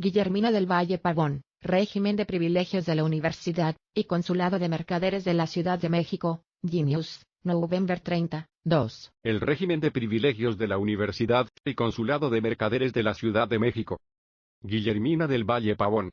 Guillermina del Valle Pavón, régimen de privilegios de la Universidad y Consulado de Mercaderes de la Ciudad de México, Genius, November 30, 2. El régimen de privilegios de la Universidad y Consulado de Mercaderes de la Ciudad de México. Guillermina del Valle Pavón.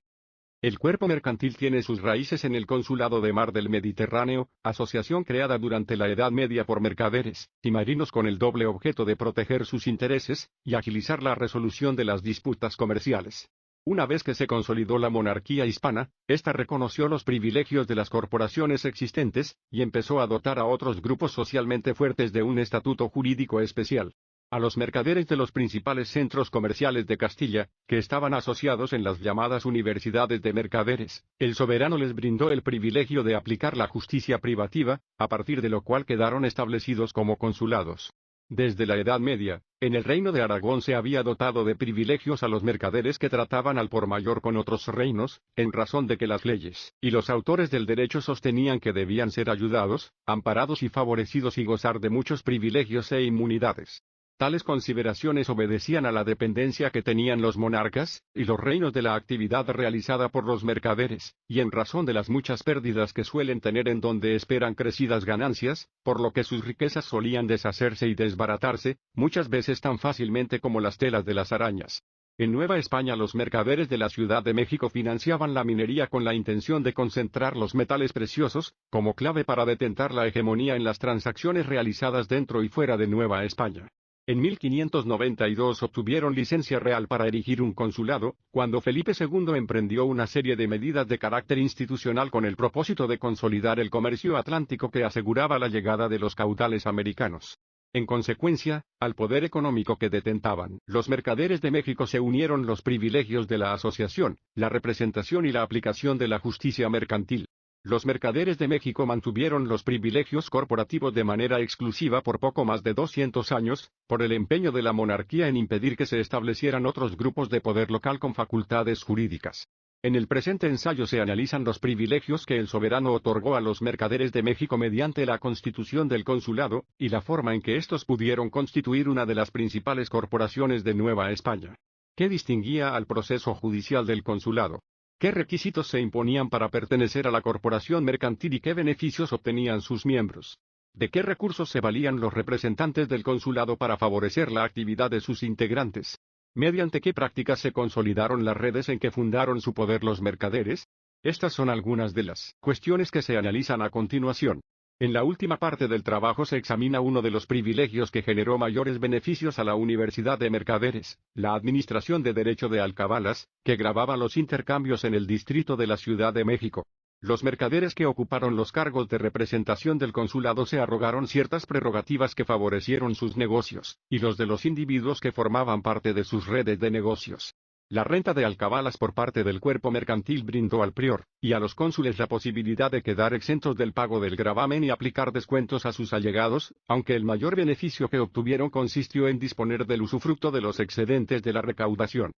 El cuerpo mercantil tiene sus raíces en el Consulado de Mar del Mediterráneo, asociación creada durante la Edad Media por mercaderes y marinos con el doble objeto de proteger sus intereses y agilizar la resolución de las disputas comerciales. Una vez que se consolidó la monarquía hispana, ésta reconoció los privilegios de las corporaciones existentes y empezó a dotar a otros grupos socialmente fuertes de un estatuto jurídico especial. A los mercaderes de los principales centros comerciales de Castilla, que estaban asociados en las llamadas universidades de mercaderes, el soberano les brindó el privilegio de aplicar la justicia privativa, a partir de lo cual quedaron establecidos como consulados. Desde la Edad Media, en el Reino de Aragón se había dotado de privilegios a los mercaderes que trataban al por mayor con otros reinos, en razón de que las leyes y los autores del derecho sostenían que debían ser ayudados, amparados y favorecidos y gozar de muchos privilegios e inmunidades. Tales consideraciones obedecían a la dependencia que tenían los monarcas y los reinos de la actividad realizada por los mercaderes, y en razón de las muchas pérdidas que suelen tener en donde esperan crecidas ganancias, por lo que sus riquezas solían deshacerse y desbaratarse, muchas veces tan fácilmente como las telas de las arañas. En Nueva España los mercaderes de la Ciudad de México financiaban la minería con la intención de concentrar los metales preciosos, como clave para detentar la hegemonía en las transacciones realizadas dentro y fuera de Nueva España. En 1592 obtuvieron licencia real para erigir un consulado, cuando Felipe II emprendió una serie de medidas de carácter institucional con el propósito de consolidar el comercio atlántico que aseguraba la llegada de los caudales americanos. En consecuencia, al poder económico que detentaban los mercaderes de México se unieron los privilegios de la asociación, la representación y la aplicación de la justicia mercantil. Los mercaderes de México mantuvieron los privilegios corporativos de manera exclusiva por poco más de 200 años, por el empeño de la monarquía en impedir que se establecieran otros grupos de poder local con facultades jurídicas. En el presente ensayo se analizan los privilegios que el soberano otorgó a los mercaderes de México mediante la constitución del consulado, y la forma en que estos pudieron constituir una de las principales corporaciones de Nueva España. ¿Qué distinguía al proceso judicial del consulado? ¿Qué requisitos se imponían para pertenecer a la corporación mercantil y qué beneficios obtenían sus miembros? ¿De qué recursos se valían los representantes del consulado para favorecer la actividad de sus integrantes? ¿Mediante qué prácticas se consolidaron las redes en que fundaron su poder los mercaderes? Estas son algunas de las cuestiones que se analizan a continuación. En la última parte del trabajo se examina uno de los privilegios que generó mayores beneficios a la Universidad de Mercaderes, la Administración de Derecho de Alcabalas, que gravaba los intercambios en el distrito de la Ciudad de México. Los mercaderes que ocuparon los cargos de representación del consulado se arrogaron ciertas prerrogativas que favorecieron sus negocios, y los de los individuos que formaban parte de sus redes de negocios. La renta de alcabalas por parte del cuerpo mercantil brindó al prior y a los cónsules la posibilidad de quedar exentos del pago del gravamen y aplicar descuentos a sus allegados, aunque el mayor beneficio que obtuvieron consistió en disponer del usufructo de los excedentes de la recaudación.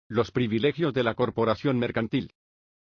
Los privilegios de la corporación mercantil.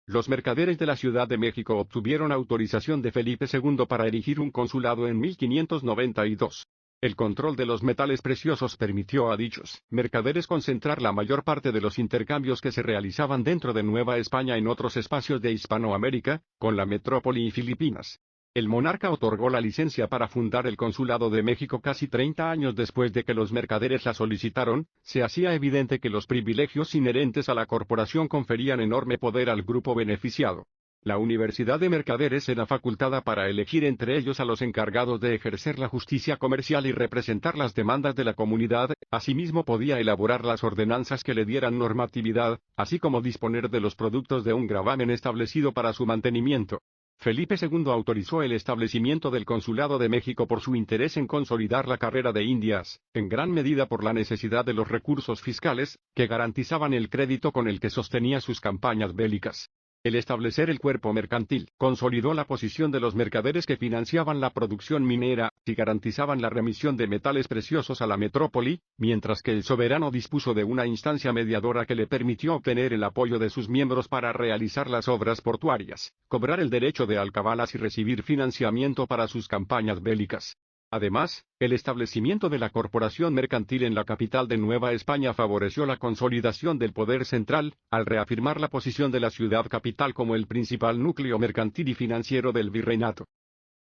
Los mercaderes de la Ciudad de México obtuvieron autorización de Felipe II para erigir un consulado en 1592. El control de los metales preciosos permitió a dichos mercaderes concentrar la mayor parte de los intercambios que se realizaban dentro de Nueva España en otros espacios de Hispanoamérica, con la metrópoli y Filipinas. El monarca otorgó la licencia para fundar el Consulado de México casi 30 años después de que los mercaderes la solicitaron. Se hacía evidente que los privilegios inherentes a la corporación conferían enorme poder al grupo beneficiado. La Universidad de Mercaderes era facultada para elegir entre ellos a los encargados de ejercer la justicia comercial y representar las demandas de la comunidad, asimismo podía elaborar las ordenanzas que le dieran normatividad, así como disponer de los productos de un gravamen establecido para su mantenimiento. Felipe II autorizó el establecimiento del Consulado de México por su interés en consolidar la carrera de Indias, en gran medida por la necesidad de los recursos fiscales, que garantizaban el crédito con el que sostenía sus campañas bélicas. El establecer el cuerpo mercantil consolidó la posición de los mercaderes que financiaban la producción minera y garantizaban la remisión de metales preciosos a la metrópoli, mientras que el soberano dispuso de una instancia mediadora que le permitió obtener el apoyo de sus miembros para realizar las obras portuarias, cobrar el derecho de alcabalas y recibir financiamiento para sus campañas bélicas. Además, el establecimiento de la corporación mercantil en la capital de Nueva España favoreció la consolidación del poder central, al reafirmar la posición de la ciudad capital como el principal núcleo mercantil y financiero del virreinato.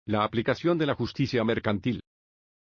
La aplicación de la justicia mercantil.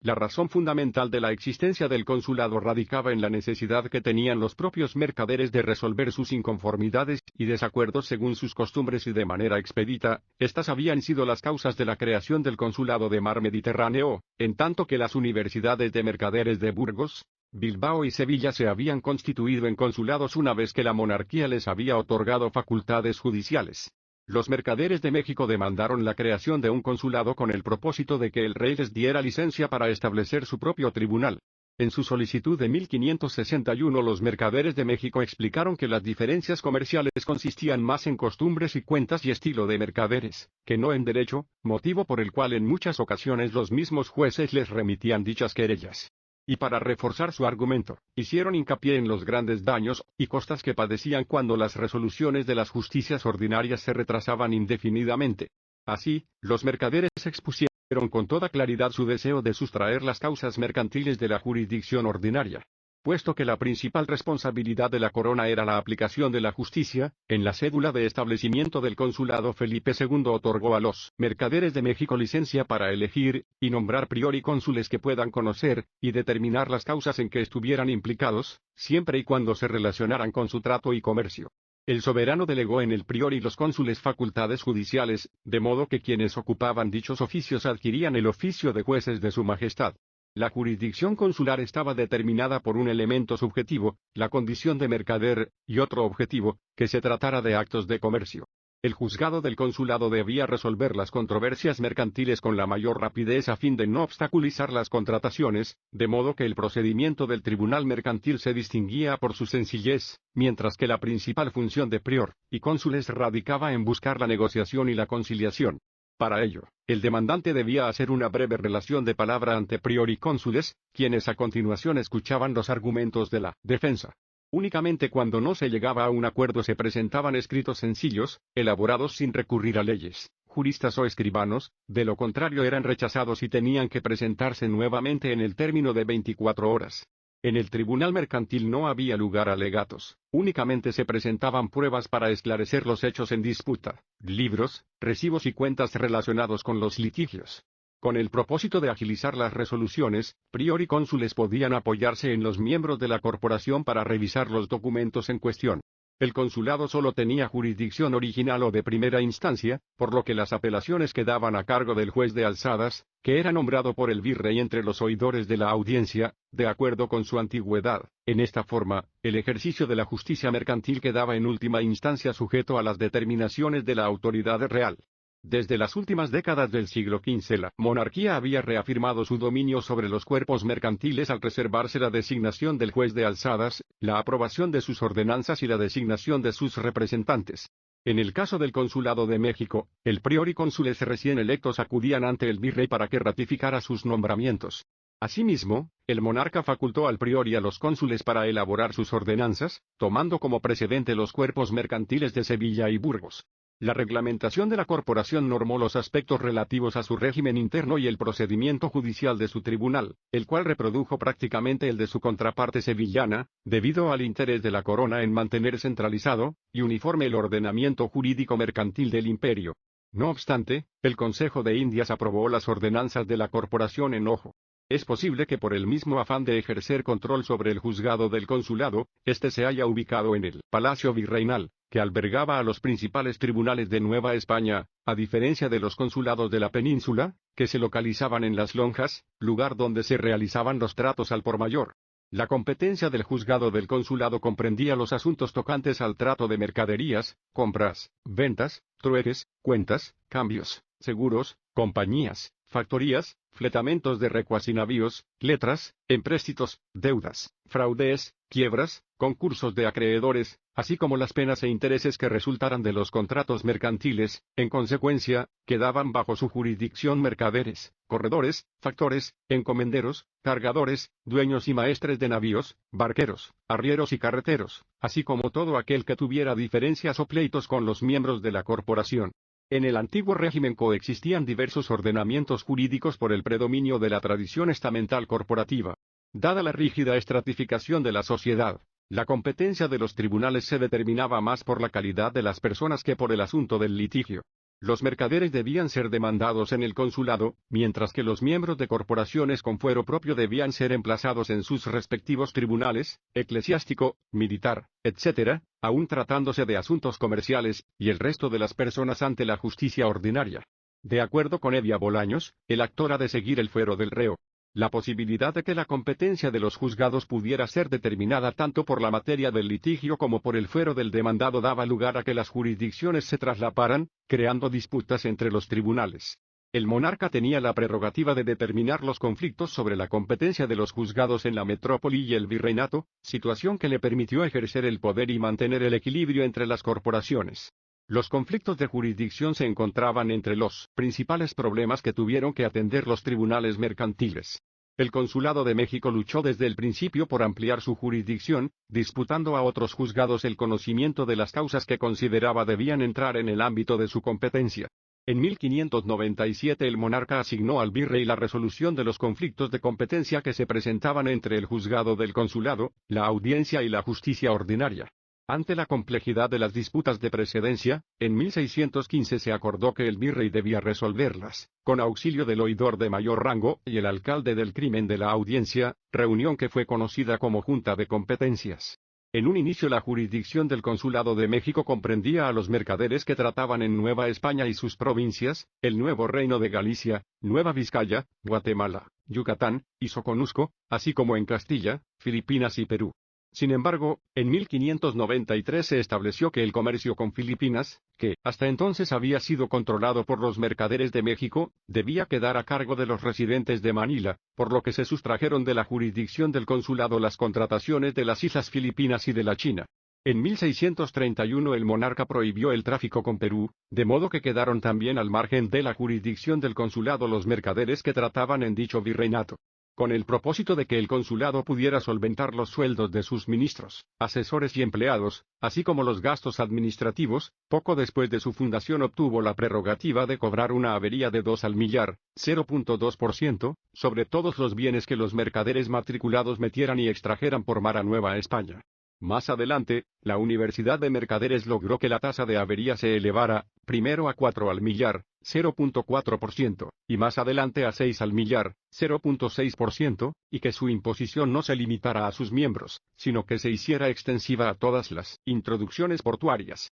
La razón fundamental de la existencia del consulado radicaba en la necesidad que tenían los propios mercaderes de resolver sus inconformidades y desacuerdos según sus costumbres y de manera expedita. Estas habían sido las causas de la creación del consulado de mar Mediterráneo, en tanto que las universidades de mercaderes de Burgos, Bilbao y Sevilla se habían constituido en consulados una vez que la monarquía les había otorgado facultades judiciales. Los mercaderes de México demandaron la creación de un consulado con el propósito de que el rey les diera licencia para establecer su propio tribunal. En su solicitud de 1561 los mercaderes de México explicaron que las diferencias comerciales consistían más en costumbres y cuentas y estilo de mercaderes, que no en derecho, motivo por el cual en muchas ocasiones los mismos jueces les remitían dichas querellas. Y para reforzar su argumento, hicieron hincapié en los grandes daños y costas que padecían cuando las resoluciones de las justicias ordinarias se retrasaban indefinidamente. Así, los mercaderes expusieron con toda claridad su deseo de sustraer las causas mercantiles de la jurisdicción ordinaria. Puesto que la principal responsabilidad de la corona era la aplicación de la justicia, en la cédula de establecimiento del consulado Felipe II otorgó a los mercaderes de México licencia para elegir y nombrar priori cónsules que puedan conocer y determinar las causas en que estuvieran implicados, siempre y cuando se relacionaran con su trato y comercio. El soberano delegó en el priori los cónsules facultades judiciales, de modo que quienes ocupaban dichos oficios adquirían el oficio de jueces de su majestad. La jurisdicción consular estaba determinada por un elemento subjetivo, la condición de mercader, y otro objetivo, que se tratara de actos de comercio. El juzgado del consulado debía resolver las controversias mercantiles con la mayor rapidez a fin de no obstaculizar las contrataciones, de modo que el procedimiento del tribunal mercantil se distinguía por su sencillez, mientras que la principal función de prior y cónsules radicaba en buscar la negociación y la conciliación. Para ello, el demandante debía hacer una breve relación de palabra ante prior y cónsules, quienes a continuación escuchaban los argumentos de la defensa. Únicamente cuando no se llegaba a un acuerdo se presentaban escritos sencillos, elaborados sin recurrir a leyes, juristas o escribanos, de lo contrario eran rechazados y tenían que presentarse nuevamente en el término de 24 horas. En el tribunal mercantil no había lugar a alegatos, únicamente se presentaban pruebas para esclarecer los hechos en disputa, libros, recibos y cuentas relacionados con los litigios. Con el propósito de agilizar las resoluciones, prior y cónsules podían apoyarse en los miembros de la corporación para revisar los documentos en cuestión. El consulado solo tenía jurisdicción original o de primera instancia, por lo que las apelaciones quedaban a cargo del juez de alzadas, que era nombrado por el virrey entre los oidores de la audiencia, de acuerdo con su antigüedad. En esta forma, el ejercicio de la justicia mercantil quedaba en última instancia sujeto a las determinaciones de la autoridad real. Desde las últimas décadas del siglo XV la monarquía había reafirmado su dominio sobre los cuerpos mercantiles al reservarse la designación del juez de alzadas, la aprobación de sus ordenanzas y la designación de sus representantes. En el caso del Consulado de México, el prior y cónsules recién electos acudían ante el virrey para que ratificara sus nombramientos. Asimismo, el monarca facultó al prior y a los cónsules para elaborar sus ordenanzas, tomando como precedente los cuerpos mercantiles de Sevilla y Burgos. La reglamentación de la corporación normó los aspectos relativos a su régimen interno y el procedimiento judicial de su tribunal, el cual reprodujo prácticamente el de su contraparte sevillana, debido al interés de la corona en mantener centralizado y uniforme el ordenamiento jurídico mercantil del imperio. No obstante, el Consejo de Indias aprobó las ordenanzas de la corporación en ojo. Es posible que por el mismo afán de ejercer control sobre el juzgado del consulado, este se haya ubicado en el Palacio Virreinal, que albergaba a los principales tribunales de Nueva España, a diferencia de los consulados de la península, que se localizaban en Las Lonjas, lugar donde se realizaban los tratos al por mayor. La competencia del juzgado del consulado comprendía los asuntos tocantes al trato de mercaderías, compras, ventas, trueques, cuentas, cambios, seguros, compañías, factorías, fletamentos de recuas y navíos, letras, empréstitos, deudas, fraudes, quiebras, concursos de acreedores, así como las penas e intereses que resultaran de los contratos mercantiles. En consecuencia, quedaban bajo su jurisdicción mercaderes, corredores, factores, encomenderos, cargadores, dueños y maestres de navíos, barqueros, arrieros y carreteros, así como todo aquel que tuviera diferencias o pleitos con los miembros de la corporación. En el antiguo régimen coexistían diversos ordenamientos jurídicos por el predominio de la tradición estamental corporativa. Dada la rígida estratificación de la sociedad, la competencia de los tribunales se determinaba más por la calidad de las personas que por el asunto del litigio. Los mercaderes debían ser demandados en el consulado, mientras que los miembros de corporaciones con fuero propio debían ser emplazados en sus respectivos tribunales, eclesiástico, militar, etc., aun tratándose de asuntos comerciales, y el resto de las personas ante la justicia ordinaria. De acuerdo con Evia Bolaños, el actor ha de seguir el fuero del reo. La posibilidad de que la competencia de los juzgados pudiera ser determinada tanto por la materia del litigio como por el fuero del demandado daba lugar a que las jurisdicciones se traslaparan, creando disputas entre los tribunales. El monarca tenía la prerrogativa de determinar los conflictos sobre la competencia de los juzgados en la metrópoli y el virreinato, situación que le permitió ejercer el poder y mantener el equilibrio entre las corporaciones. Los conflictos de jurisdicción se encontraban entre los principales problemas que tuvieron que atender los tribunales mercantiles. El Consulado de México luchó desde el principio por ampliar su jurisdicción, disputando a otros juzgados el conocimiento de las causas que consideraba debían entrar en el ámbito de su competencia. En 1597 el monarca asignó al virrey la resolución de los conflictos de competencia que se presentaban entre el juzgado del consulado, la audiencia y la justicia ordinaria. Ante la complejidad de las disputas de precedencia, en 1615 se acordó que el virrey debía resolverlas, con auxilio del oidor de mayor rango y el alcalde del crimen de la audiencia, reunión que fue conocida como Junta de Competencias. En un inicio la jurisdicción del Consulado de México comprendía a los mercaderes que trataban en Nueva España y sus provincias, el Nuevo Reino de Galicia, Nueva Vizcaya, Guatemala, Yucatán y Soconusco, así como en Castilla, Filipinas y Perú. Sin embargo, en 1593 se estableció que el comercio con Filipinas, que hasta entonces había sido controlado por los mercaderes de México, debía quedar a cargo de los residentes de Manila, por lo que se sustrajeron de la jurisdicción del consulado las contrataciones de las islas Filipinas y de la China. En 1631 el monarca prohibió el tráfico con Perú, de modo que quedaron también al margen de la jurisdicción del consulado los mercaderes que trataban en dicho virreinato. Con el propósito de que el consulado pudiera solventar los sueldos de sus ministros, asesores y empleados, así como los gastos administrativos, poco después de su fundación obtuvo la prerrogativa de cobrar una avería de 2 al millar, 0.2%, sobre todos los bienes que los mercaderes matriculados metieran y extrajeran por mar a Nueva España. Más adelante, la Universidad de Mercaderes logró que la tasa de avería se elevara, primero a 4 al millar, 0.4%, y más adelante a 6 al millar, 0.6%, y que su imposición no se limitara a sus miembros, sino que se hiciera extensiva a todas las introducciones portuarias.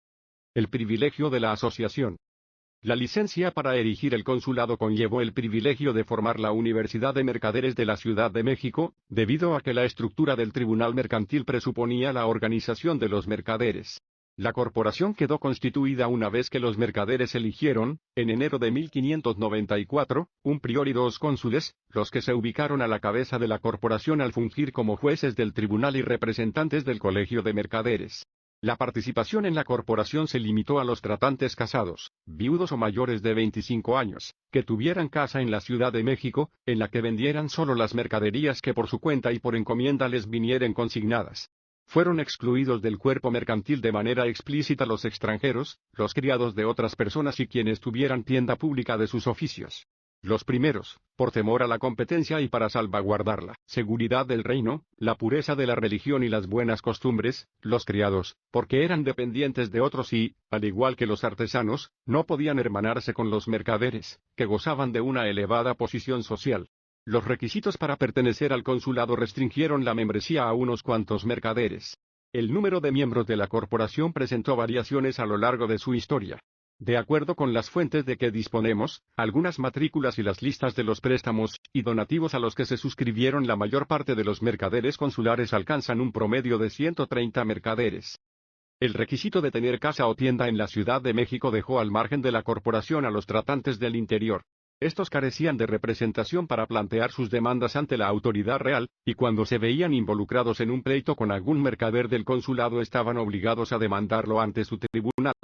El privilegio de la asociación. La licencia para erigir el consulado conllevó el privilegio de formar la Universidad de Mercaderes de la Ciudad de México, debido a que la estructura del tribunal mercantil presuponía la organización de los mercaderes. La corporación quedó constituida una vez que los mercaderes eligieron, en enero de 1594, un prior y 2 cónsules, los que se ubicaron a la cabeza de la corporación al fungir como jueces del tribunal y representantes del Colegio de Mercaderes. La participación en la corporación se limitó a los tratantes casados, viudos o mayores de 25 años, que tuvieran casa en la Ciudad de México, en la que vendieran solo las mercaderías que por su cuenta y por encomienda les vinieren consignadas. Fueron excluidos del cuerpo mercantil de manera explícita los extranjeros, los criados de otras personas y quienes tuvieran tienda pública de sus oficios. Los primeros, por temor a la competencia y para salvaguardar la seguridad del reino, la pureza de la religión y las buenas costumbres; los criados, porque eran dependientes de otros y, al igual que los artesanos, no podían hermanarse con los mercaderes, que gozaban de una elevada posición social. Los requisitos para pertenecer al consulado restringieron la membresía a unos cuantos mercaderes. El número de miembros de la corporación presentó variaciones a lo largo de su historia. De acuerdo con las fuentes de que disponemos, algunas matrículas y las listas de los préstamos y donativos a los que se suscribieron la mayor parte de los mercaderes consulares alcanzan un promedio de 130 mercaderes. El requisito de tener casa o tienda en la Ciudad de México dejó al margen de la corporación a los tratantes del interior. Estos carecían de representación para plantear sus demandas ante la autoridad real, y cuando se veían involucrados en un pleito con algún mercader del consulado estaban obligados a demandarlo ante su tribunal,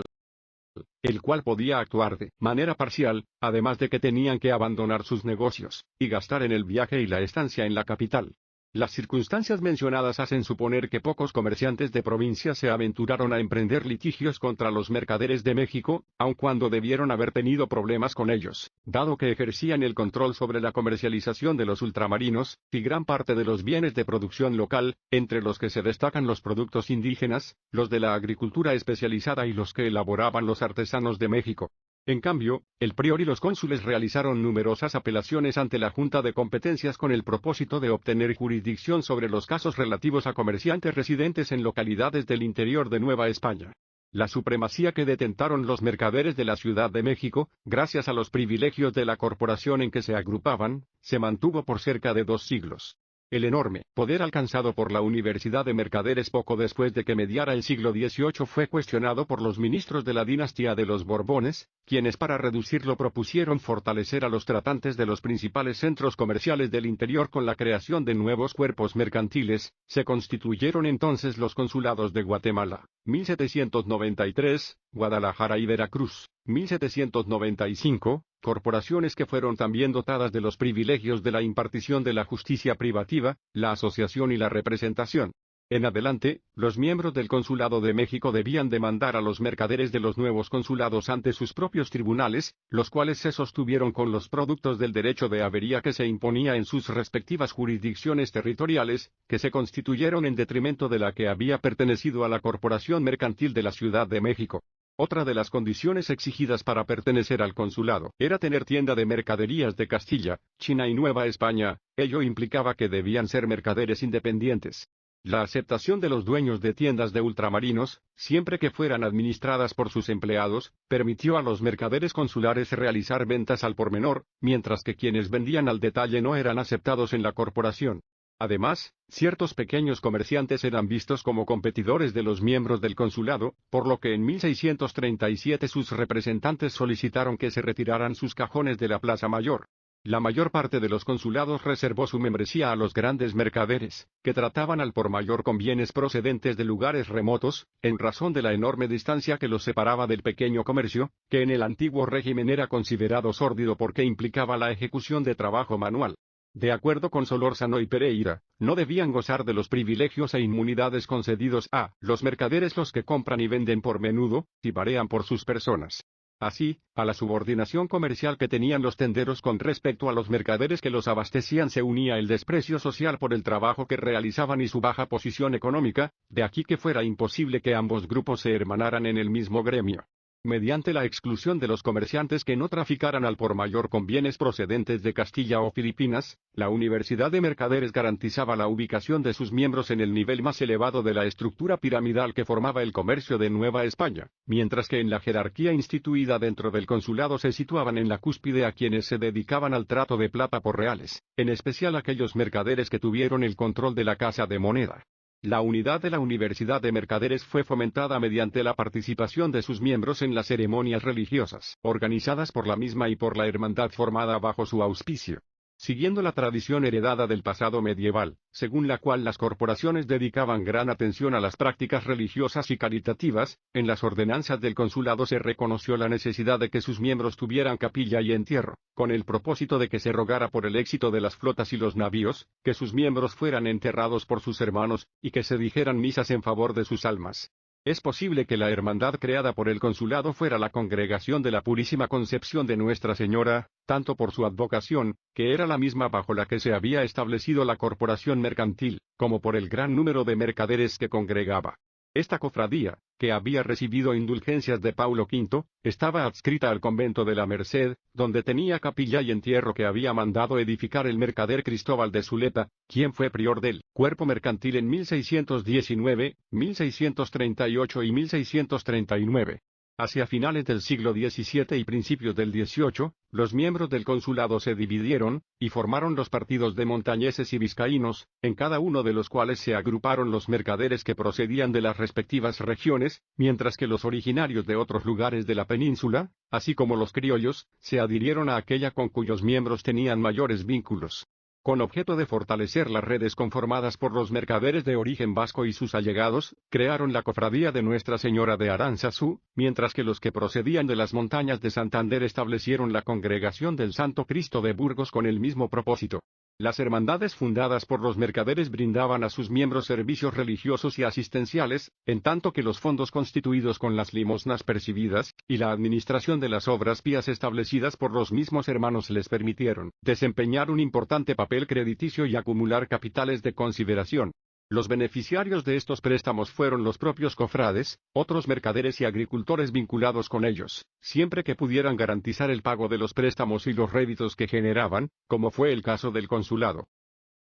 el cual podía actuar de manera parcial, además de que tenían que abandonar sus negocios, y gastar en el viaje y la estancia en la capital. Las circunstancias mencionadas hacen suponer que pocos comerciantes de provincia se aventuraron a emprender litigios contra los mercaderes de México, aun cuando debieron haber tenido problemas con ellos, dado que ejercían el control sobre la comercialización de los ultramarinos, y gran parte de los bienes de producción local, entre los que se destacan los productos indígenas, los de la agricultura especializada y los que elaboraban los artesanos de México. En cambio, el prior y los cónsules realizaron numerosas apelaciones ante la Junta de Competencias con el propósito de obtener jurisdicción sobre los casos relativos a comerciantes residentes en localidades del interior de Nueva España. La supremacía que detentaron los mercaderes de la Ciudad de México, gracias a los privilegios de la corporación en que se agrupaban, se mantuvo por cerca de 2 siglos. El enorme poder alcanzado por la Universidad de Mercaderes poco después de que mediara el siglo XVIII fue cuestionado por los ministros de la dinastía de los Borbones, quienes para reducirlo propusieron fortalecer a los tratantes de los principales centros comerciales del interior con la creación de nuevos cuerpos mercantiles. Se constituyeron entonces los consulados de Guatemala, 1793, Guadalajara y Veracruz, 1795, corporaciones que fueron también dotadas de los privilegios de la impartición de la justicia privativa, la asociación y la representación. En adelante, los miembros del Consulado de México debían demandar a los mercaderes de los nuevos consulados ante sus propios tribunales, los cuales se sostuvieron con los productos del derecho de habería que se imponía en sus respectivas jurisdicciones territoriales, que se constituyeron en detrimento de la que había pertenecido a la Corporación Mercantil de la Ciudad de México. Otra de las condiciones exigidas para pertenecer al consulado era tener tienda de mercaderías de Castilla, China y Nueva España. Ello implicaba que debían ser mercaderes independientes. La aceptación de los dueños de tiendas de ultramarinos, siempre que fueran administradas por sus empleados, permitió a los mercaderes consulares realizar ventas al por menor, mientras que quienes vendían al detalle no eran aceptados en la corporación. Además, ciertos pequeños comerciantes eran vistos como competidores de los miembros del consulado, por lo que en 1637 sus representantes solicitaron que se retiraran sus cajones de la Plaza Mayor. La mayor parte de los consulados reservó su membresía a los grandes mercaderes, que trataban al por mayor con bienes procedentes de lugares remotos, en razón de la enorme distancia que los separaba del pequeño comercio, que en el antiguo régimen era considerado sórdido porque implicaba la ejecución de trabajo manual. De acuerdo con Solórzano y Pereira, no debían gozar de los privilegios e inmunidades concedidos a los mercaderes los que compran y venden por menudo, y parean por sus personas. Así, a la subordinación comercial que tenían los tenderos con respecto a los mercaderes que los abastecían se unía el desprecio social por el trabajo que realizaban y su baja posición económica, de aquí que fuera imposible que ambos grupos se hermanaran en el mismo gremio. Mediante la exclusión de los comerciantes que no traficaran al por mayor con bienes procedentes de Castilla o Filipinas, la Universidad de Mercaderes garantizaba la ubicación de sus miembros en el nivel más elevado de la estructura piramidal que formaba el comercio de Nueva España, mientras que en la jerarquía instituida dentro del consulado se situaban en la cúspide a quienes se dedicaban al trato de plata por reales, en especial aquellos mercaderes que tuvieron el control de la casa de moneda. La unidad de la Universidad de Mercaderes fue fomentada mediante la participación de sus miembros en las ceremonias religiosas, organizadas por la misma y por la hermandad formada bajo su auspicio. Siguiendo la tradición heredada del pasado medieval, según la cual las corporaciones dedicaban gran atención a las prácticas religiosas y caritativas, en las ordenanzas del consulado se reconoció la necesidad de que sus miembros tuvieran capilla y entierro, con el propósito de que se rogara por el éxito de las flotas y los navíos, que sus miembros fueran enterrados por sus hermanos, y que se dijeran misas en favor de sus almas. Es posible que la hermandad creada por el consulado fuera la Congregación de la Purísima Concepción de Nuestra Señora, tanto por su advocación, que era la misma bajo la que se había establecido la corporación mercantil, como por el gran número de mercaderes que congregaba. Esta cofradía, que había recibido indulgencias de Paulo V, estaba adscrita al convento de la Merced, donde tenía capilla y entierro que había mandado edificar el mercader Cristóbal de Zuleta, quien fue prior del cuerpo mercantil en 1619, 1638 y 1639. Hacia finales del siglo XVII y principios del XVIII, los miembros del consulado se dividieron, y formaron los partidos de montañeses y vizcaínos, en cada uno de los cuales se agruparon los mercaderes que procedían de las respectivas regiones, mientras que los originarios de otros lugares de la península, así como los criollos, se adhirieron a aquella con cuyos miembros tenían mayores vínculos. Con objeto de fortalecer las redes conformadas por los mercaderes de origen vasco y sus allegados, crearon la cofradía de Nuestra Señora de Aránzazu, mientras que los que procedían de las montañas de Santander establecieron la Congregación del Santo Cristo de Burgos con el mismo propósito. Las hermandades fundadas por los mercaderes brindaban a sus miembros servicios religiosos y asistenciales, en tanto que los fondos constituidos con las limosnas percibidas, y la administración de las obras pías establecidas por los mismos hermanos les permitieron desempeñar un importante papel crediticio y acumular capitales de consideración. Los beneficiarios de estos préstamos fueron los propios cofrades, otros mercaderes y agricultores vinculados con ellos, siempre que pudieran garantizar el pago de los préstamos y los réditos que generaban, como fue el caso del consulado.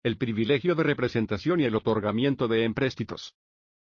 El privilegio de representación y el otorgamiento de empréstitos.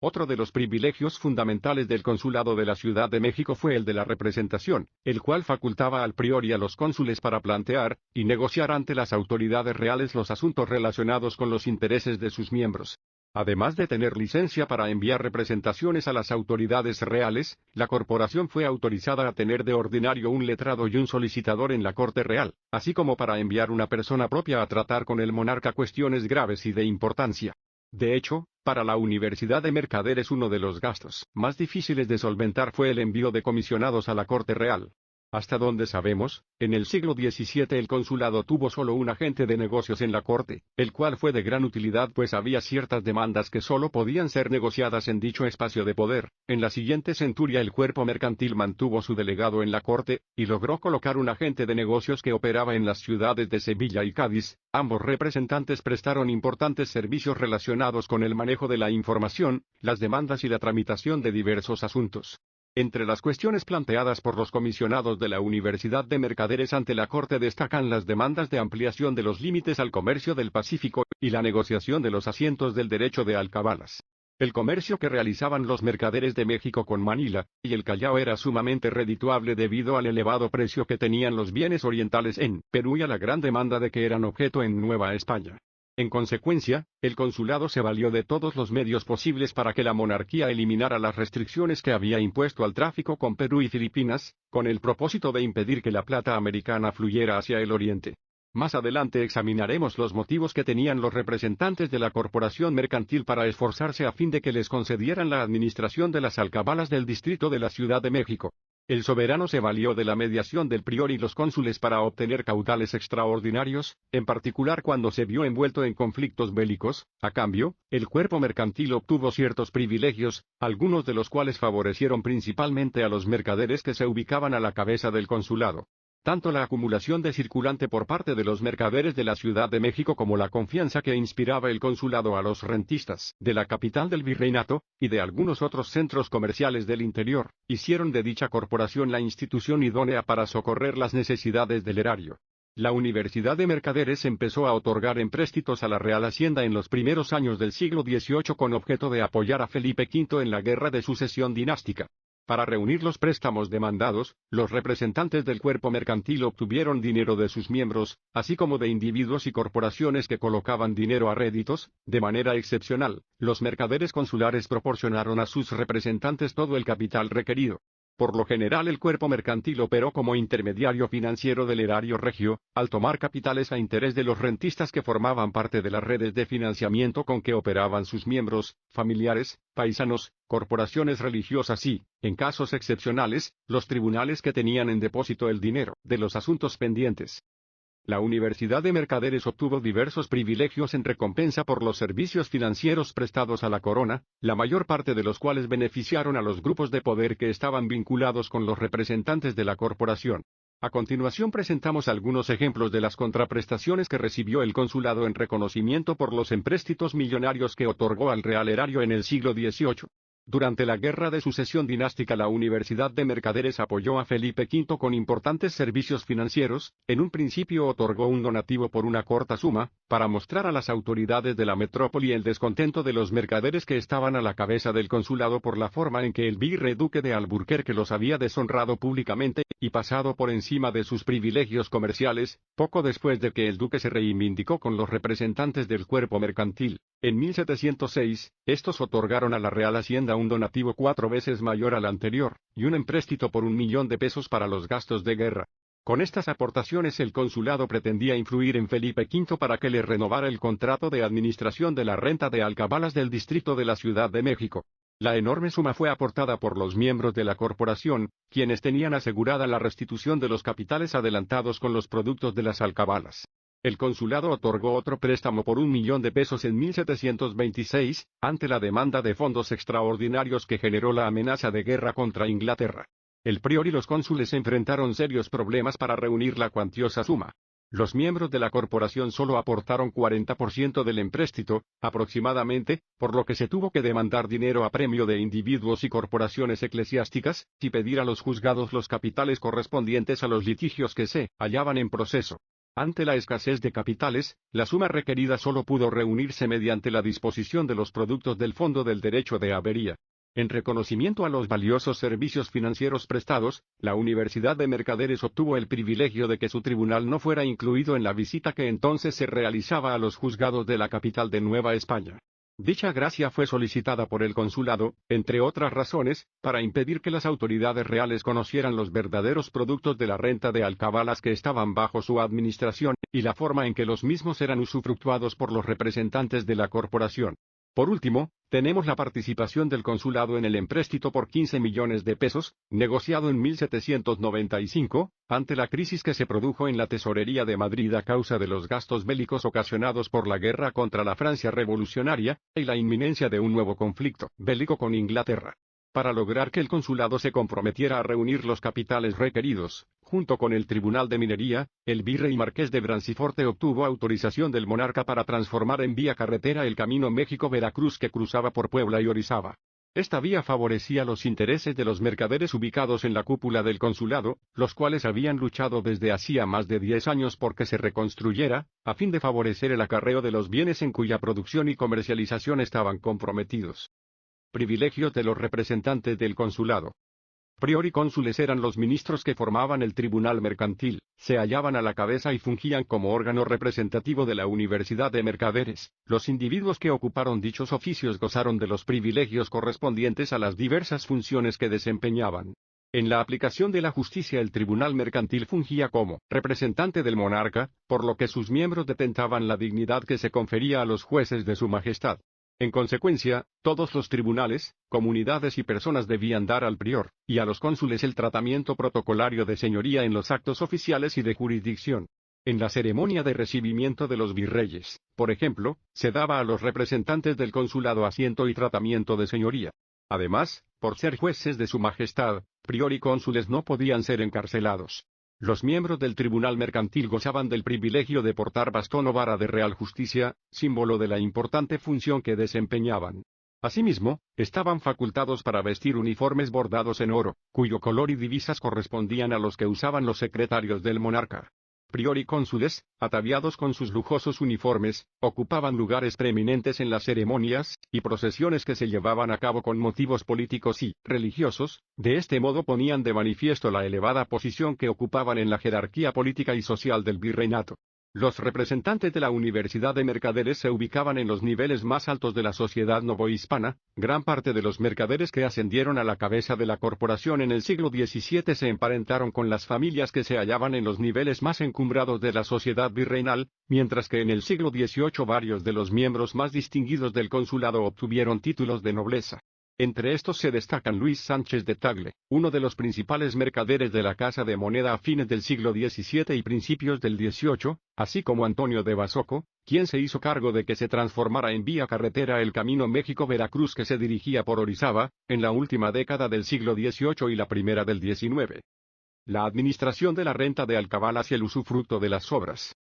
Otro de los privilegios fundamentales del consulado de la Ciudad de México fue el de la representación, el cual facultaba al prior y a los cónsules para plantear y negociar ante las autoridades reales los asuntos relacionados con los intereses de sus miembros. Además de tener licencia para enviar representaciones a las autoridades reales, la corporación fue autorizada a tener de ordinario un letrado y un solicitador en la Corte Real, así como para enviar una persona propia a tratar con el monarca cuestiones graves y de importancia. De hecho, para la Universidad de Mercaderes uno de los gastos más difíciles de solventar fue el envío de comisionados a la Corte Real. Hasta donde sabemos, en el siglo XVII el consulado tuvo solo un agente de negocios en la corte, el cual fue de gran utilidad pues había ciertas demandas que solo podían ser negociadas en dicho espacio de poder. En la siguiente centuria el cuerpo mercantil mantuvo su delegado en la corte, y logró colocar un agente de negocios que operaba en las ciudades de Sevilla y Cádiz. Ambos representantes prestaron importantes servicios relacionados con el manejo de la información, las demandas y la tramitación de diversos asuntos. Entre las cuestiones planteadas por los comisionados de la Universidad de Mercaderes ante la Corte destacan las demandas de ampliación de los límites al comercio del Pacífico, y la negociación de los asientos del derecho de alcabalas. El comercio que realizaban los mercaderes de México con Manila y el Callao era sumamente redituable debido al elevado precio que tenían los bienes orientales en Perú y a la gran demanda de que eran objeto en Nueva España. En consecuencia, el consulado se valió de todos los medios posibles para que la monarquía eliminara las restricciones que había impuesto al tráfico con Perú y Filipinas, con el propósito de impedir que la plata americana fluyera hacia el oriente. Más adelante examinaremos los motivos que tenían los representantes de la corporación mercantil para esforzarse a fin de que les concedieran la administración de las alcabalas del distrito de la Ciudad de México. El soberano se valió de la mediación del prior y los cónsules para obtener caudales extraordinarios, en particular cuando se vio envuelto en conflictos bélicos. A cambio, el cuerpo mercantil obtuvo ciertos privilegios, algunos de los cuales favorecieron principalmente a los mercaderes que se ubicaban a la cabeza del consulado. Tanto la acumulación de circulante por parte de los mercaderes de la Ciudad de México como la confianza que inspiraba el consulado a los rentistas de la capital del virreinato, y de algunos otros centros comerciales del interior, hicieron de dicha corporación la institución idónea para socorrer las necesidades del erario. La Universidad de Mercaderes empezó a otorgar empréstitos a la Real Hacienda en los primeros años del siglo XVIII con objeto de apoyar a Felipe V en la guerra de sucesión dinástica. Para reunir los préstamos demandados, los representantes del cuerpo mercantil obtuvieron dinero de sus miembros, así como de individuos y corporaciones que colocaban dinero a réditos. De manera excepcional, los mercaderes consulares proporcionaron a sus representantes todo el capital requerido. Por lo general el cuerpo mercantil operó como intermediario financiero del erario regio, al tomar capitales a interés de los rentistas que formaban parte de las redes de financiamiento con que operaban sus miembros, familiares, paisanos, corporaciones religiosas y, en casos excepcionales, los tribunales que tenían en depósito el dinero de los asuntos pendientes. La Universidad de Mercaderes obtuvo diversos privilegios en recompensa por los servicios financieros prestados a la corona, la mayor parte de los cuales beneficiaron a los grupos de poder que estaban vinculados con los representantes de la corporación. A continuación presentamos algunos ejemplos de las contraprestaciones que recibió el consulado en reconocimiento por los empréstitos millonarios que otorgó al Real Erario en el siglo XVIII. Durante la Guerra de Sucesión Dinástica la Universidad de Mercaderes apoyó a Felipe V con importantes servicios financieros. En un principio otorgó un donativo por una corta suma, para mostrar a las autoridades de la metrópoli el descontento de los mercaderes que estaban a la cabeza del consulado por la forma en que el virrey-duque de Alburquerque los había deshonrado públicamente, y pasado por encima de sus privilegios comerciales, poco después de que el duque se reivindicó con los representantes del cuerpo mercantil. En 1706, estos otorgaron a la Real Hacienda un donativo 4 veces mayor al anterior, y un empréstito por 1.000.000 de pesos para los gastos de guerra. Con estas aportaciones el consulado pretendía influir en Felipe V para que le renovara el contrato de administración de la renta de alcabalas del distrito de la Ciudad de México. La enorme suma fue aportada por los miembros de la corporación, quienes tenían asegurada la restitución de los capitales adelantados con los productos de las alcabalas. El consulado otorgó otro préstamo por 1 millón de pesos en 1726, ante la demanda de fondos extraordinarios que generó la amenaza de guerra contra Inglaterra. El prior y los cónsules enfrentaron serios problemas para reunir la cuantiosa suma. Los miembros de la corporación solo aportaron 40% del empréstito, aproximadamente, por lo que se tuvo que demandar dinero a premio de individuos y corporaciones eclesiásticas, y pedir a los juzgados los capitales correspondientes a los litigios que se hallaban en proceso. Ante la escasez de capitales, la suma requerida solo pudo reunirse mediante la disposición de los productos del Fondo del Derecho de Habería. En reconocimiento a los valiosos servicios financieros prestados, la Universidad de Mercaderes obtuvo el privilegio de que su tribunal no fuera incluido en la visita que entonces se realizaba a los juzgados de la capital de Nueva España. Dicha gracia fue solicitada por el consulado, entre otras razones, para impedir que las autoridades reales conocieran los verdaderos productos de la renta de alcabalas que estaban bajo su administración, y la forma en que los mismos eran usufructuados por los representantes de la corporación. Por último, tenemos la participación del consulado en el empréstito por 15 millones de pesos, negociado en 1795, ante la crisis que se produjo en la tesorería de Madrid a causa de los gastos bélicos ocasionados por la guerra contra la Francia revolucionaria, y la inminencia de un nuevo conflicto bélico con Inglaterra. Para lograr que el consulado se comprometiera a reunir los capitales requeridos, junto con el Tribunal de Minería, el virrey marqués de Branciforte obtuvo autorización del monarca para transformar en vía carretera el camino México-Veracruz que cruzaba por Puebla y Orizaba. Esta vía favorecía los intereses de los mercaderes ubicados en la cúpula del consulado, los cuales habían luchado desde hacía más de 10 años por que se reconstruyera, a fin de favorecer el acarreo de los bienes en cuya producción y comercialización estaban comprometidos. Privilegios de los representantes del consulado. Prior y cónsules eran los ministros que formaban el tribunal mercantil, se hallaban a la cabeza y fungían como órgano representativo de la Universidad de Mercaderes. Los individuos que ocuparon dichos oficios gozaron de los privilegios correspondientes a las diversas funciones que desempeñaban. En la aplicación de la justicia el tribunal mercantil fungía como representante del monarca, por lo que sus miembros detentaban la dignidad que se confería a los jueces de su majestad. En consecuencia, todos los tribunales, comunidades y personas debían dar al prior, y a los cónsules el tratamiento protocolario de señoría en los actos oficiales y de jurisdicción. En la ceremonia de recibimiento de los virreyes, por ejemplo, se daba a los representantes del consulado asiento y tratamiento de señoría. Además, por ser jueces de su majestad, prior y cónsules no podían ser encarcelados. Los miembros del tribunal mercantil gozaban del privilegio de portar bastón o vara de real justicia, símbolo de la importante función que desempeñaban. Asimismo, estaban facultados para vestir uniformes bordados en oro, cuyo color y divisas correspondían a los que usaban los secretarios del monarca. Prior y cónsules, ataviados con sus lujosos uniformes, ocupaban lugares preeminentes en las ceremonias y procesiones que se llevaban a cabo con motivos políticos y religiosos, de este modo ponían de manifiesto la elevada posición que ocupaban en la jerarquía política y social del virreinato. Los representantes de la Universidad de Mercaderes se ubicaban en los niveles más altos de la sociedad novohispana. Gran parte de los mercaderes que ascendieron a la cabeza de la corporación en el siglo XVII se emparentaron con las familias que se hallaban en los niveles más encumbrados de la sociedad virreinal, mientras que en el siglo XVIII varios de los miembros más distinguidos del consulado obtuvieron títulos de nobleza. Entre estos se destacan Luis Sánchez de Tagle, uno de los principales mercaderes de la Casa de Moneda a fines del siglo XVII y principios del XVIII, así como Antonio de Basoco, quien se hizo cargo de que se transformara en vía carretera el camino México-Veracruz que se dirigía por Orizaba, en la última década del siglo XVIII y la primera del XIX. La administración de la renta de alcabalas y el usufructo de las obras.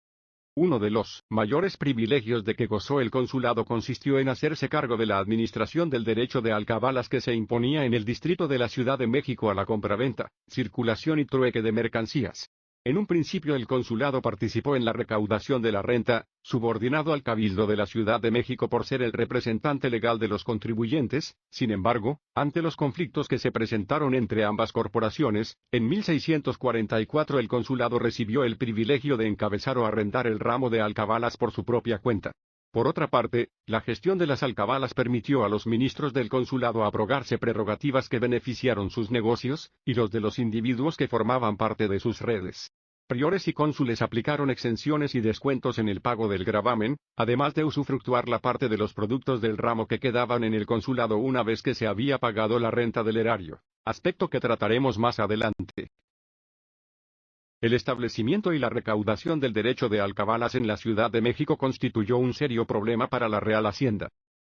Uno de los mayores privilegios de que gozó el consulado consistió en hacerse cargo de la administración del derecho de alcabalas que se imponía en el distrito de la Ciudad de México a la compraventa, circulación y trueque de mercancías. En un principio el consulado participó en la recaudación de la renta, subordinado al Cabildo de la Ciudad de México por ser el representante legal de los contribuyentes. Sin embargo, ante los conflictos que se presentaron entre ambas corporaciones, en 1644 el consulado recibió el privilegio de encabezar o arrendar el ramo de alcabalas por su propia cuenta. Por otra parte, la gestión de las alcabalas permitió a los ministros del consulado abrogarse prerrogativas que beneficiaron sus negocios, y los de los individuos que formaban parte de sus redes. Priores y cónsules aplicaron exenciones y descuentos en el pago del gravamen, además de usufructuar la parte de los productos del ramo que quedaban en el consulado una vez que se había pagado la renta del erario, aspecto que trataremos más adelante. El establecimiento y la recaudación del derecho de alcabalas en la Ciudad de México constituyó un serio problema para la Real Hacienda.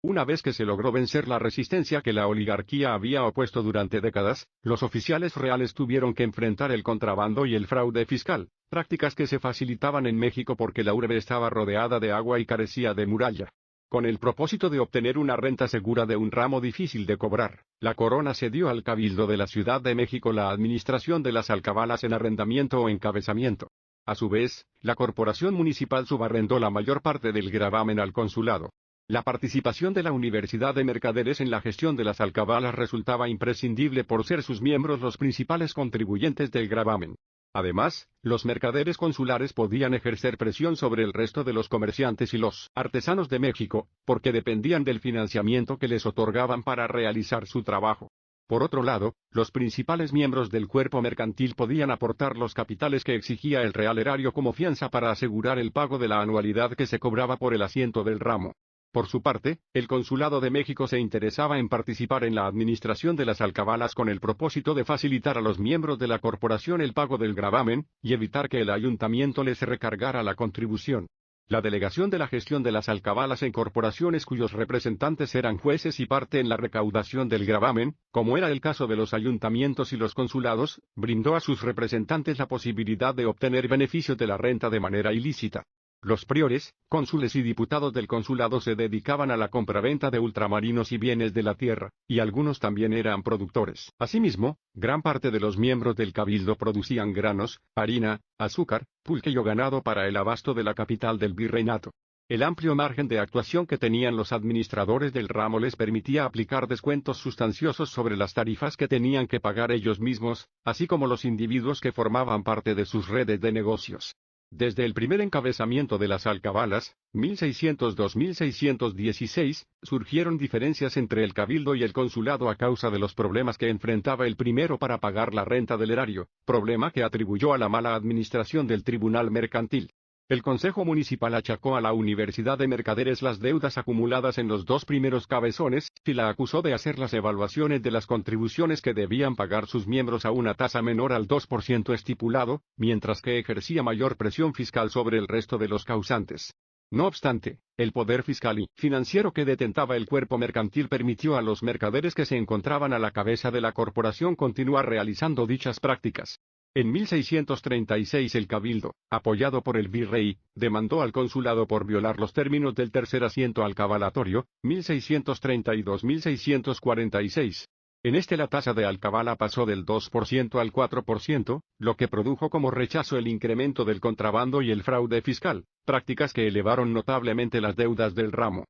Una vez que se logró vencer la resistencia que la oligarquía había opuesto durante décadas, los oficiales reales tuvieron que enfrentar el contrabando y el fraude fiscal, prácticas que se facilitaban en México porque la urbe estaba rodeada de agua y carecía de muralla. Con el propósito de obtener una renta segura de un ramo difícil de cobrar, la corona cedió al Cabildo de la Ciudad de México la administración de las alcabalas en arrendamiento o encabezamiento. A su vez, la corporación municipal subarrendó la mayor parte del gravamen al consulado. La participación de la Universidad de Mercaderes en la gestión de las alcabalas resultaba imprescindible por ser sus miembros los principales contribuyentes del gravamen. Además, los mercaderes consulares podían ejercer presión sobre el resto de los comerciantes y los artesanos de México, porque dependían del financiamiento que les otorgaban para realizar su trabajo. Por otro lado, los principales miembros del cuerpo mercantil podían aportar los capitales que exigía el Real Erario como fianza para asegurar el pago de la anualidad que se cobraba por el asiento del ramo. Por su parte, el Consulado de México se interesaba en participar en la administración de las alcabalas con el propósito de facilitar a los miembros de la corporación el pago del gravamen, y evitar que el ayuntamiento les recargara la contribución. La delegación de la gestión de las alcabalas en corporaciones cuyos representantes eran jueces y parte en la recaudación del gravamen, como era el caso de los ayuntamientos y los consulados, brindó a sus representantes la posibilidad de obtener beneficios de la renta de manera ilícita. Los priores, cónsules y diputados del consulado se dedicaban a la compraventa de ultramarinos y bienes de la tierra, y algunos también eran productores. Asimismo, gran parte de los miembros del cabildo producían granos, harina, azúcar, pulque y ganado para el abasto de la capital del virreinato. El amplio margen de actuación que tenían los administradores del ramo les permitía aplicar descuentos sustanciosos sobre las tarifas que tenían que pagar ellos mismos, así como los individuos que formaban parte de sus redes de negocios. Desde el primer encabezamiento de las alcabalas, 1602-1616, surgieron diferencias entre el cabildo y el consulado a causa de los problemas que enfrentaba el primero para pagar la renta del erario, problema que atribuyó a la mala administración del tribunal mercantil. El Consejo Municipal achacó a la Universidad de Mercaderes las deudas acumuladas en los dos primeros cabezones, y la acusó de hacer las evaluaciones de las contribuciones que debían pagar sus miembros a una tasa menor al 2% estipulado, mientras que ejercía mayor presión fiscal sobre el resto de los causantes. No obstante, el poder fiscal y financiero que detentaba el cuerpo mercantil permitió a los mercaderes que se encontraban a la cabeza de la corporación continuar realizando dichas prácticas. En 1636 el Cabildo, apoyado por el virrey, demandó al consulado por violar los términos del tercer asiento alcabalatorio, 1632-1646. En este la tasa de alcabala pasó del 2% al 4%, lo que produjo como rechazo el incremento del contrabando y el fraude fiscal, prácticas que elevaron notablemente las deudas del ramo.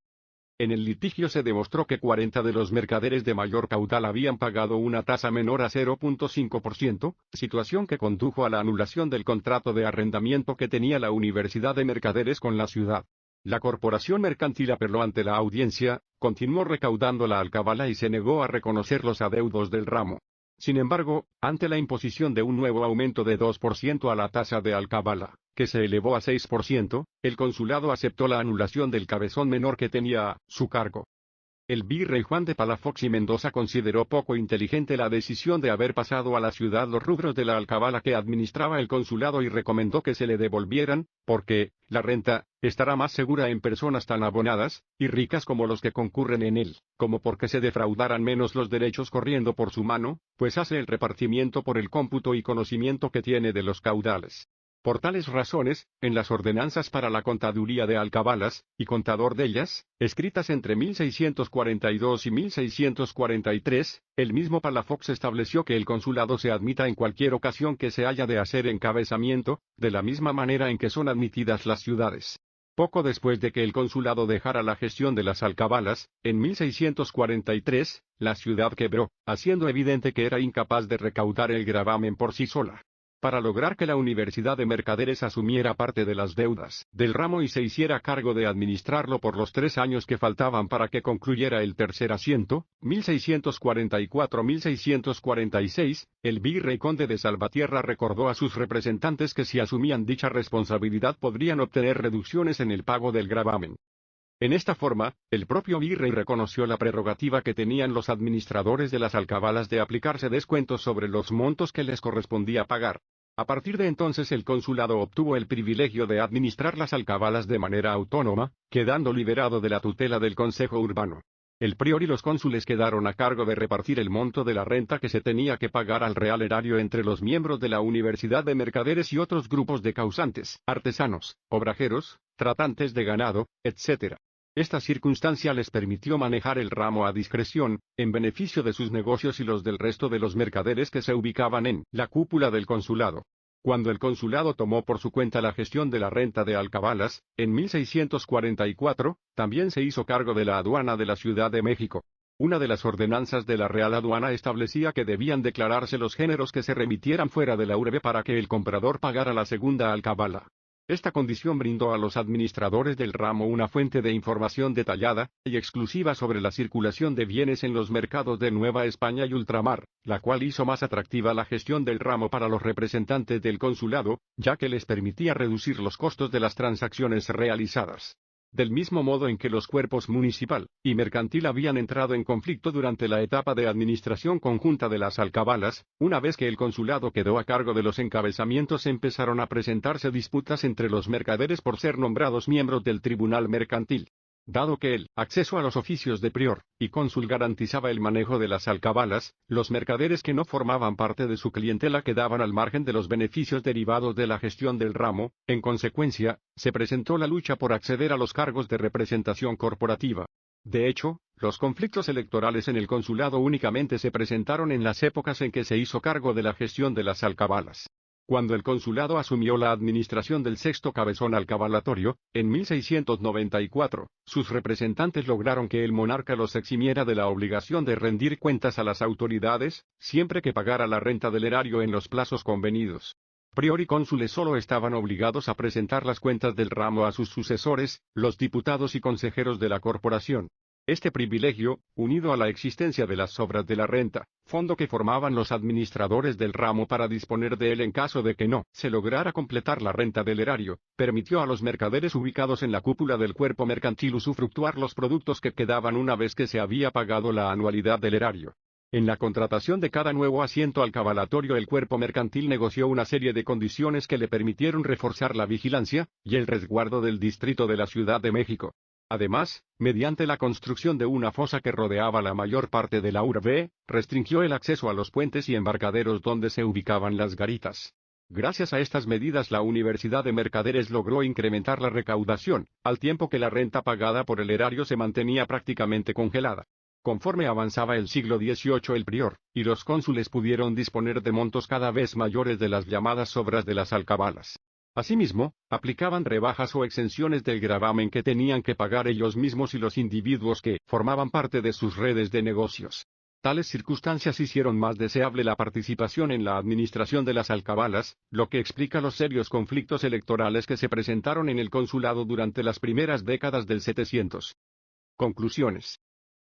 En el litigio se demostró que 40 de los mercaderes de mayor caudal habían pagado una tasa menor a 0.5%, situación que condujo a la anulación del contrato de arrendamiento que tenía la Universidad de Mercaderes con la ciudad. La corporación mercantil apeló ante la audiencia, continuó recaudando la alcabala y se negó a reconocer los adeudos del ramo. Sin embargo, ante la imposición de un nuevo aumento de 2% a la tasa de alcabala, que se elevó a 6%, el consulado aceptó la anulación del cabezón menor que tenía a su cargo. El virrey Juan de Palafox y Mendoza consideró poco inteligente la decisión de haber pasado a la ciudad los rubros de la alcabala que administraba el consulado y recomendó que se le devolvieran, porque la renta estará más segura en personas tan abonadas y ricas como los que concurren en él, como porque se defraudaran menos los derechos corriendo por su mano, pues hace el repartimiento por el cómputo y conocimiento que tiene de los caudales. Por tales razones, en las ordenanzas para la contaduría de alcabalas, y contador de ellas, escritas entre 1642 y 1643, el mismo Palafox estableció que el consulado se admita en cualquier ocasión que se haya de hacer encabezamiento, de la misma manera en que son admitidas las ciudades. Poco después de que el consulado dejara la gestión de las alcabalas, en 1643, la ciudad quebró, haciendo evidente que era incapaz de recaudar el gravamen por sí sola. Para lograr que la Universidad de Mercaderes asumiera parte de las deudas del ramo y se hiciera cargo de administrarlo por los 3 años que faltaban para que concluyera el tercer asiento, 1644-1646, el virrey conde de Salvatierra recordó a sus representantes que si asumían dicha responsabilidad podrían obtener reducciones en el pago del gravamen. En esta forma, el propio virrey reconoció la prerrogativa que tenían los administradores de las alcabalas de aplicarse descuentos sobre los montos que les correspondía pagar. A partir de entonces el consulado obtuvo el privilegio de administrar las alcabalas de manera autónoma, quedando liberado de la tutela del Consejo Urbano. El prior y los cónsules quedaron a cargo de repartir el monto de la renta que se tenía que pagar al Real Erario entre los miembros de la Universidad de Mercaderes y otros grupos de causantes, artesanos, obrajeros, tratantes de ganado, etc. Esta circunstancia les permitió manejar el ramo a discreción, en beneficio de sus negocios y los del resto de los mercaderes que se ubicaban en la cúpula del consulado. Cuando el consulado tomó por su cuenta la gestión de la renta de alcabalas, en 1644, también se hizo cargo de la aduana de la Ciudad de México. Una de las ordenanzas de la Real Aduana establecía que debían declararse los géneros que se remitieran fuera de la urbe para que el comprador pagara la segunda alcabala. Esta condición brindó a los administradores del ramo una fuente de información detallada y exclusiva sobre la circulación de bienes en los mercados de Nueva España y ultramar, la cual hizo más atractiva la gestión del ramo para los representantes del consulado, ya que les permitía reducir los costos de las transacciones realizadas. Del mismo modo en que los cuerpos municipal y mercantil habían entrado en conflicto durante la etapa de administración conjunta de las alcabalas, una vez que el consulado quedó a cargo de los encabezamientos empezaron a presentarse disputas entre los mercaderes por ser nombrados miembros del tribunal mercantil. Dado que el acceso a los oficios de prior y cónsul garantizaba el manejo de las alcabalas, los mercaderes que no formaban parte de su clientela quedaban al margen de los beneficios derivados de la gestión del ramo. En consecuencia, se presentó la lucha por acceder a los cargos de representación corporativa. De hecho, los conflictos electorales en el consulado únicamente se presentaron en las épocas en que se hizo cargo de la gestión de las alcabalas. Cuando el consulado asumió la administración del sexto cabezón alcabalatorio, en 1694, sus representantes lograron que el monarca los eximiera de la obligación de rendir cuentas a las autoridades, siempre que pagara la renta del erario en los plazos convenidos. Prior y cónsules solo estaban obligados a presentar las cuentas del ramo a sus sucesores, los diputados y consejeros de la corporación. Este privilegio, unido a la existencia de las sobras de la renta, fondo que formaban los administradores del ramo para disponer de él en caso de que no se lograra completar la renta del erario, permitió a los mercaderes ubicados en la cúpula del cuerpo mercantil usufructuar los productos que quedaban una vez que se había pagado la anualidad del erario. En la contratación de cada nuevo asiento alcabalatorio el cuerpo mercantil negoció una serie de condiciones que le permitieron reforzar la vigilancia y el resguardo del distrito de la Ciudad de México. Además, mediante la construcción de una fosa que rodeaba la mayor parte de la urbe, restringió el acceso a los puentes y embarcaderos donde se ubicaban las garitas. Gracias a estas medidas la Universidad de Mercaderes logró incrementar la recaudación, al tiempo que la renta pagada por el erario se mantenía prácticamente congelada. Conforme avanzaba el siglo XVIII el prior y los cónsules pudieron disponer de montos cada vez mayores de las llamadas sobras de las alcabalas. Asimismo, aplicaban rebajas o exenciones del gravamen que tenían que pagar ellos mismos y los individuos que formaban parte de sus redes de negocios. Tales circunstancias hicieron más deseable la participación en la administración de las alcabalas, lo que explica los serios conflictos electorales que se presentaron en el consulado durante las primeras décadas del 700. Conclusiones.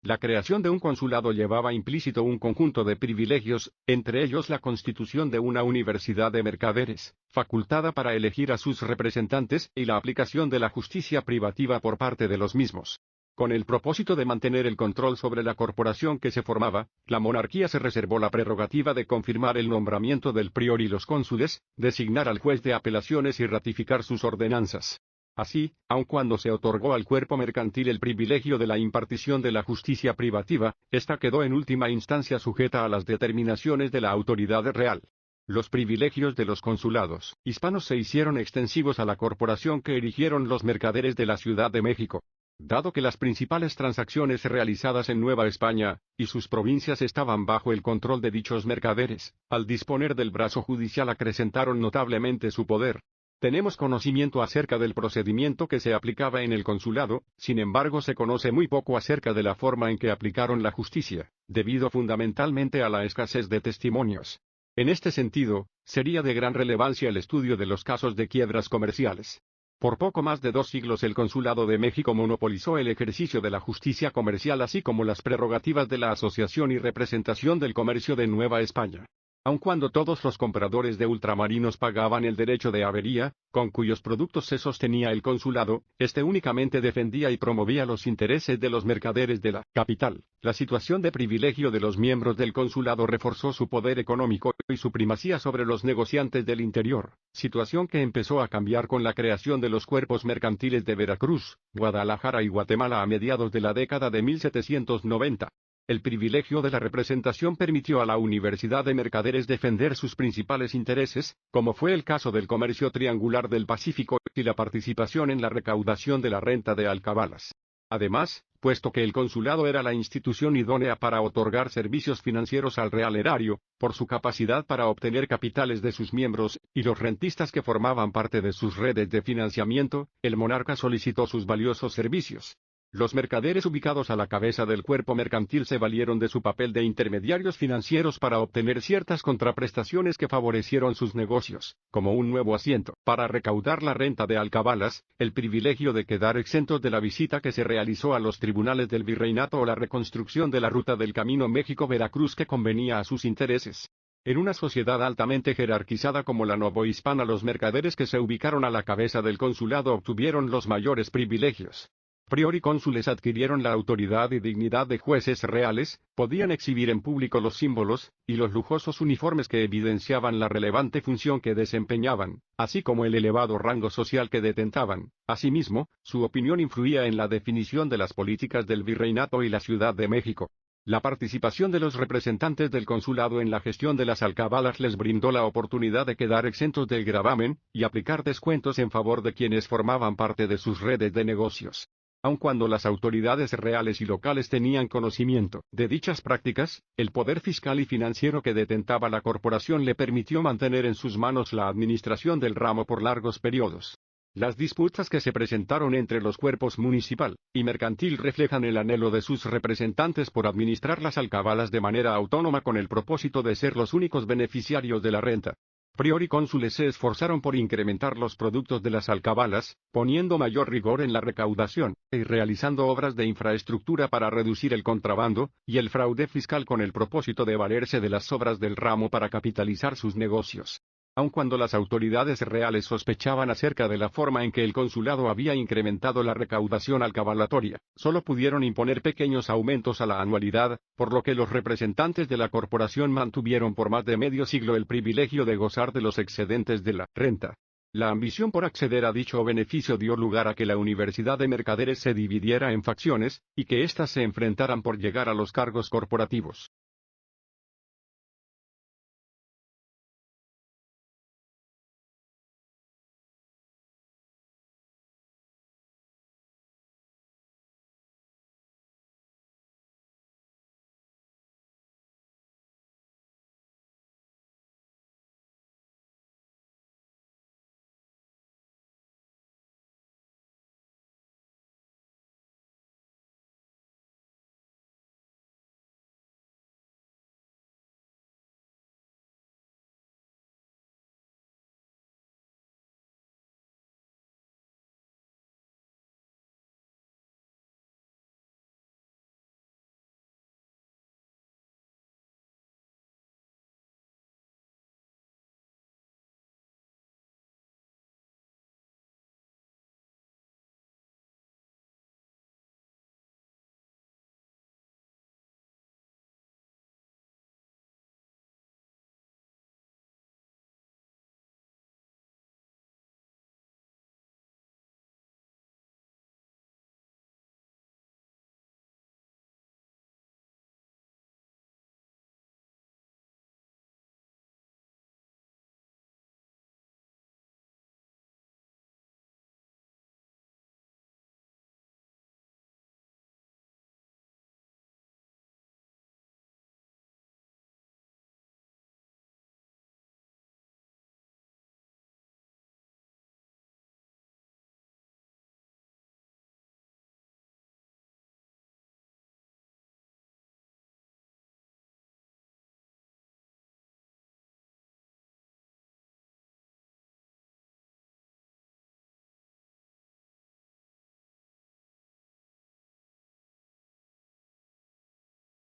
La creación de un consulado llevaba implícito un conjunto de privilegios, entre ellos la constitución de una universidad de mercaderes, facultada para elegir a sus representantes, y la aplicación de la justicia privativa por parte de los mismos. Con el propósito de mantener el control sobre la corporación que se formaba, la monarquía se reservó la prerrogativa de confirmar el nombramiento del prior y los cónsules, designar al juez de apelaciones y ratificar sus ordenanzas. Así, aun cuando se otorgó al cuerpo mercantil el privilegio de la impartición de la justicia privativa, ésta quedó en última instancia sujeta a las determinaciones de la autoridad real. Los privilegios de los consulados hispanos se hicieron extensivos a la corporación que erigieron los mercaderes de la Ciudad de México. Dado que las principales transacciones realizadas en Nueva España y sus provincias estaban bajo el control de dichos mercaderes, al disponer del brazo judicial acrecentaron notablemente su poder. Tenemos conocimiento acerca del procedimiento que se aplicaba en el consulado, sin embargo se conoce muy poco acerca de la forma en que aplicaron la justicia, debido fundamentalmente a la escasez de testimonios. En este sentido, sería de gran relevancia el estudio de los casos de quiebras comerciales. Por poco más de 2 siglos el Consulado de México monopolizó el ejercicio de la justicia comercial así como las prerrogativas de la Asociación y Representación del Comercio de Nueva España. Aun cuando todos los compradores de ultramarinos pagaban el derecho de habería, con cuyos productos se sostenía el consulado, este únicamente defendía y promovía los intereses de los mercaderes de la capital. La situación de privilegio de los miembros del consulado reforzó su poder económico y su primacía sobre los negociantes del interior, situación que empezó a cambiar con la creación de los cuerpos mercantiles de Veracruz, Guadalajara y Guatemala a mediados de la década de 1790. El privilegio de la representación permitió a la Universidad de Mercaderes defender sus principales intereses, como fue el caso del comercio triangular del Pacífico y la participación en la recaudación de la renta de alcabalas. Además, puesto que el consulado era la institución idónea para otorgar servicios financieros al real erario, por su capacidad para obtener capitales de sus miembros y los rentistas que formaban parte de sus redes de financiamiento, el monarca solicitó sus valiosos servicios. Los mercaderes ubicados a la cabeza del cuerpo mercantil se valieron de su papel de intermediarios financieros para obtener ciertas contraprestaciones que favorecieron sus negocios, como un nuevo asiento para recaudar la renta de alcabalas, el privilegio de quedar exentos de la visita que se realizó a los tribunales del virreinato o la reconstrucción de la ruta del camino México-Veracruz que convenía a sus intereses. En una sociedad altamente jerarquizada como la novohispana, los mercaderes que se ubicaron a la cabeza del consulado obtuvieron los mayores privilegios. Prior y cónsules adquirieron la autoridad y dignidad de jueces reales, podían exhibir en público los símbolos y los lujosos uniformes que evidenciaban la relevante función que desempeñaban, así como el elevado rango social que detentaban. Asimismo, su opinión influía en la definición de las políticas del virreinato y la Ciudad de México. La participación de los representantes del consulado en la gestión de las alcabalas les brindó la oportunidad de quedar exentos del gravamen y aplicar descuentos en favor de quienes formaban parte de sus redes de negocios. Aun cuando las autoridades reales y locales tenían conocimiento de dichas prácticas, el poder fiscal y financiero que detentaba la corporación le permitió mantener en sus manos la administración del ramo por largos periodos. Las disputas que se presentaron entre los cuerpos municipal y mercantil reflejan el anhelo de sus representantes por administrar las alcabalas de manera autónoma con el propósito de ser los únicos beneficiarios de la renta. Prior y cónsules se esforzaron por incrementar los productos de las alcabalas, poniendo mayor rigor en la recaudación, y realizando obras de infraestructura para reducir el contrabando y el fraude fiscal con el propósito de valerse de las obras del ramo para capitalizar sus negocios. Aun cuando las autoridades reales sospechaban acerca de la forma en que el consulado había incrementado la recaudación alcabalatoria, solo pudieron imponer pequeños aumentos a la anualidad, por lo que los representantes de la corporación mantuvieron por más de medio siglo el privilegio de gozar de los excedentes de la renta. La ambición por acceder a dicho beneficio dio lugar a que la Universidad de Mercaderes se dividiera en facciones, y que éstas se enfrentaran por llegar a los cargos corporativos.